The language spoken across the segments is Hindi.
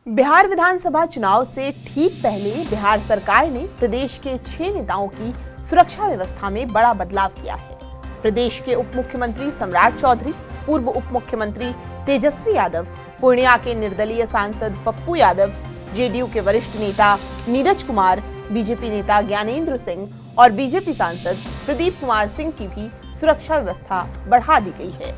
बिहार विधानसभा चुनाव से ठीक पहले बिहार सरकार ने प्रदेश के 6 नेताओं की सुरक्षा व्यवस्था में बड़ा बदलाव किया है। प्रदेश के उप मुख्यमंत्री सम्राट चौधरी, पूर्व उप मुख्यमंत्री तेजस्वी यादव, पूर्णिया के निर्दलीय सांसद पप्पू यादव, जेडीयू के वरिष्ठ नेता नीरज कुमार, बीजेपी नेता ज्ञानेंद्र सिंह और बीजेपी सांसद प्रदीप कुमार सिंह की भी सुरक्षा व्यवस्था बढ़ा दी गई है।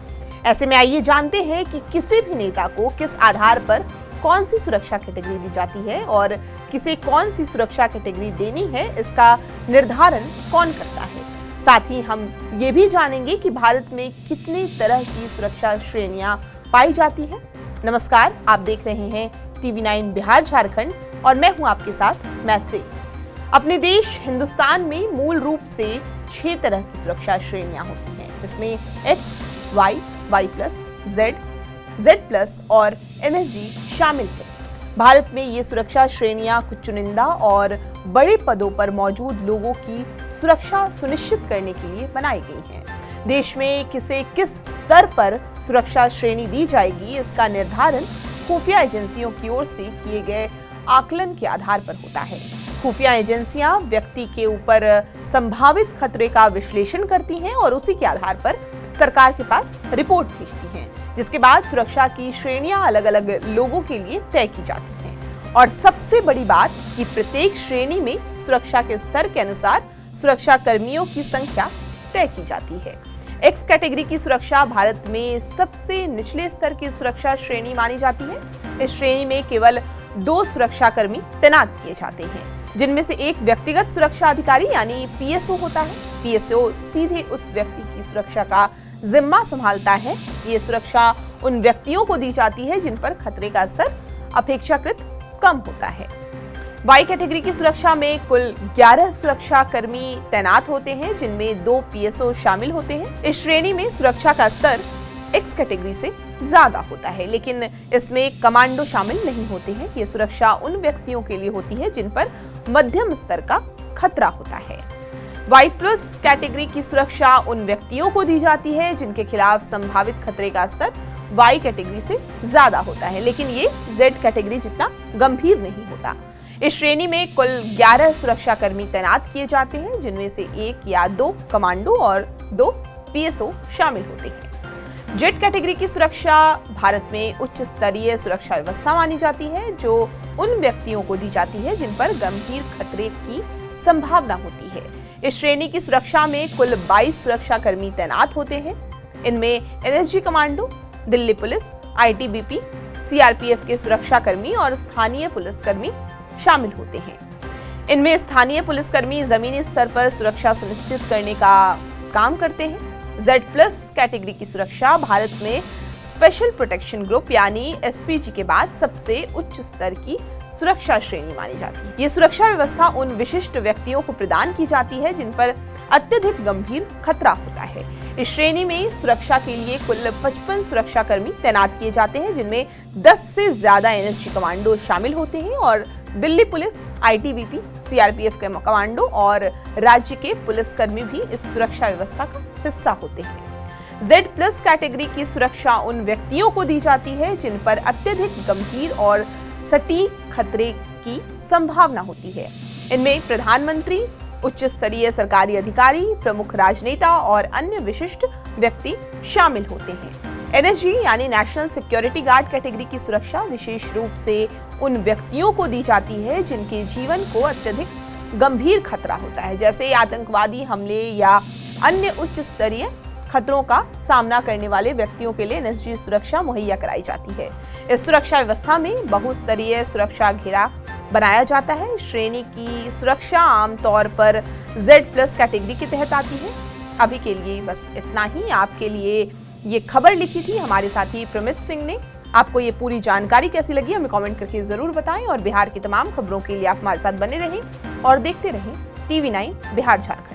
ऐसे में आइए जानते हैं कि किसी भी नेता को किस आधार पर कौन सी सुरक्षा कैटेगरी दी जाती है और किसे कौन सी सुरक्षा कैटेगरी देनी है, इसका निर्धारण कौन करता है। साथ ही हम ये भी जानेंगे कि भारत में कितने तरह की सुरक्षा श्रेणियां पाई जाती है। नमस्कार, आप देख रहे हैं TV9 बिहार झारखंड और मैं हूं आपके साथ मैत्री। अपने देश हिंदुस्तान में मूल रूप से 6 तरह की सुरक्षा श्रेणियां होती हैं। इसमें X, Y, Y+, Z+ और NSG शामिल है। भारत में ये सुरक्षा श्रेणियां कुछ चुनिंदा और बड़े पदों पर मौजूद लोगों की सुरक्षा सुनिश्चित करने के लिए बनाई गई हैं। देश में किसे किस स्तर पर सुरक्षा श्रेणी दी जाएगी, इसका निर्धारण खुफिया एजेंसियों की ओर से किए गए आकलन के आधार पर होता है। खुफिया एजेंसियां व्यक्ति के ऊपर संभावित खतरे का विश्लेषण करती हैं और उसी के आधार पर सरकार के पास रिपोर्ट भेजती हैं, जिसके बाद सुरक्षा की श्रेणियां अलग अलग लोगों के लिए तय की जाती हैं। और सबसे बड़ी बात कि प्रत्येक श्रेणी में सुरक्षा के स्तर के अनुसार सुरक्षा कर्मियों की संख्या तय की जाती है। X कैटेगरी की सुरक्षा भारत में सबसे निचले स्तर की सुरक्षा श्रेणी मानी जाती है। इस श्रेणी में केवल 2 सुरक्षा कर्मी तैनात किए जाते हैं, जिनमें से एक व्यक्तिगत सुरक्षा अधिकारी यानी PSO होता है। PSO सीधे उस व्यक्ति की सुरक्षा का जिम्मा संभालता है। ये सुरक्षा उन व्यक्तियों को दी जाती है जिन पर खतरे का स्तर अपेक्षाकृत कम होता है। Y कैटेगरी की सुरक्षा में कुल 11 सुरक्षा कर्मी तैनात होते हैं, जिनमें 2 PSO शामिल होते हैं। इस श्रेणी में सुरक्षा का स्तर X कैटेगरी से ज्यादा होता है, लेकिन इसमें कमांडो शामिल नहीं होते हैं। ये सुरक्षा उन व्यक्तियों के लिए होती है जिन पर मध्यम स्तर का खतरा होता है। Y+ कैटेगरी की सुरक्षा उन व्यक्तियों को दी जाती है जिनके खिलाफ संभावित खतरे का स्तर Y कैटेगरी से ज्यादा होता है, लेकिन ये Z कैटेगरी जितना गंभीर नहीं होता। इस श्रेणी में कुल 11 सुरक्षा कर्मी तैनात किए जाते हैं, जिनमें से 1 या 2 कमांडो और 2 PSO शामिल होते हैं। Z कैटेगरी की सुरक्षा भारत में उच्च स्तरीय सुरक्षा व्यवस्था मानी जाती है, जो उन व्यक्तियों को दी जाती है जिन पर गंभीर खतरे की संभावना होती है। इस श्रेणी की सुरक्षा में कुल 22 सुरक्षा कर्मी तैनात होते हैं। इनमें NSG commando, Delhi police, ITBP, CRPF के सुरक्षा कर्मी और स्थानीय पुलिसकर्मी शामिल होते हैं। इनमें स्थानीय पुलिसकर्मी जमीनी स्तर पर सुरक्षा सुनिश्चित करने का काम करते हैं। Z+ कैटेगरी की सुरक्षा भारत में स्पेशल प्रोटेक्शन ग्रुप यानी SPG के बाद सबसे उच्च स्तर की सुरक्षा श्रेणी मानी जाती है। ये सुरक्षा व्यवस्था उन विशिष्ट व्यक्तियों को प्रदान की जाती है जिन पर अत्यधिक गंभीर खतरा होता है। इस श्रेणी में सुरक्षा के लिए कुल 55 सुरक्षा कर्मी तैनात किए जाते हैं, जिनमें 10 से ज्यादा NSG कमांडो शामिल होते हैं और दिल्ली पुलिस, ITBP, CRPF के कमांडो और राज्य के पुलिसकर्मी भी इस सुरक्षा व्यवस्था का हिस्सा होते हैं। Z+ कैटेगरी की सुरक्षा उन व्यक्तियों को दी जाती है जिन पर अत्यधिक गंभीर और सटीक खतरे की संभावना होती है। इनमें प्रधानमंत्री, उच्च स्तरीय सरकारी अधिकारी, प्रमुख राजनेता और अन्य विशिष्ट व्यक्ति शामिल होते हैं। NSG यानी नेशनल सिक्योरिटी गार्ड कैटेगरी की सुरक्षा विशेष रूप से उन व्यक्तियों को दी जाती है जिनके जीवन को अत्यधिक गंभीर खतरा होता है, जैसे आतंकवादी हमले या अन्य उच्च स्तरीय खतरों का सामना करने वाले व्यक्तियों के लिए NSG सुरक्षा मुहैया कराई जाती है। इस सुरक्षा व्यवस्था में बहुस्तरीय सुरक्षा घेरा बनाया जाता है। श्रेणी की सुरक्षा आमतौर पर Z+ कैटेगरी के तहत आती है। अभी के लिए बस इतना ही। आपके लिए ये खबर लिखी थी हमारे साथी प्रमित सिंह ने। आपको ये पूरी जानकारी कैसी लगी हमें कमेंट करके जरूर बताएं और बिहार की तमाम खबरों के लिए आप हमारे साथ बने रहें और देखते रहें TV9 बिहार झारखंड।